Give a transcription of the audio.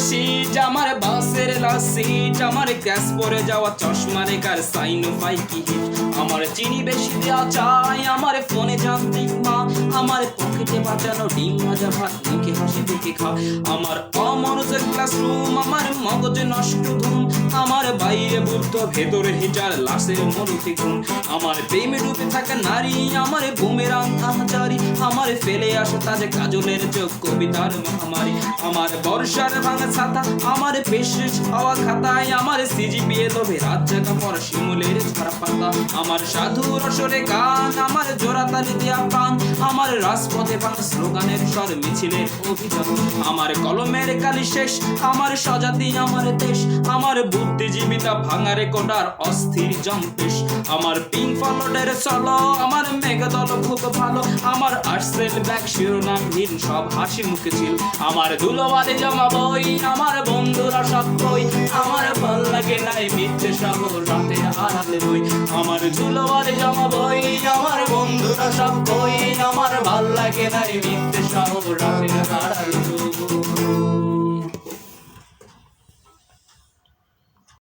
Seat, আমার বাসের last seat, আমার গ্যাস পরে যাওয়া চশমা রেখার সাইনোফাই কি হিট, আমার চিনি বেশি দেওয়া চাই, আমার ফোনে যান্ত্রিক মা, আমার পকেটে বাঁচানো ডিম ভাজা ভাত মুখে হাসি দেখে খা, আমার অমনোযোগ ক্লাসরুম, আমার মগজে নষ্ট ধুম, আমার বাইরে বুদ্ধ ভেতরে হিটার লাশের মরুতে ঘুম, আমার প্রেমে ডুবে থাকা নারী, আমার বুমেরাং আহাজারি, আমার ফেলে আসা তাজা কাজলের চোখ কবিতার মহামারী, আমার বর্ষার ভাঙা ছাতা, আমার পেশেষ হওয়া খাতায়, আমার সিজিপিএ লোভে রাত জাগা পড়া শিমুলের ঝরা পাতা, আমার সাধু রসরে গান, আমার জোড়া তালি দেয়া প্রাণ, আমার রাজপথে ভাঙা স্লোগানের স্বর মিছিলের অভিযান, আমার কলমের কালি শেষ, আমার স্বজাতি আমার দেশ, আমার বুদ্ধিজীবিতা ভাঙারে কোটার অস্থির জম্পেশ, আমার পিঙ্ক ফলোডের চলো, আমার মেঘদল খুব ভালো, আমার আর্টসেল ব্যাগ শিরোনামহীন সব হাসি মুখে ছিল, আমার ধুলোবাদে জমা বই, আমার বন্ধুরা সব কই, আমার ভাল লাগে নাই মিথ্যে শহর রাতের আড়ালে বই, আমার ধুলোবাদে জমা বই, আমার বন্ধুরা সব কই, আমার ভাল লাগে নাই মিথ্যে শহর রাতের আড়ালে বই।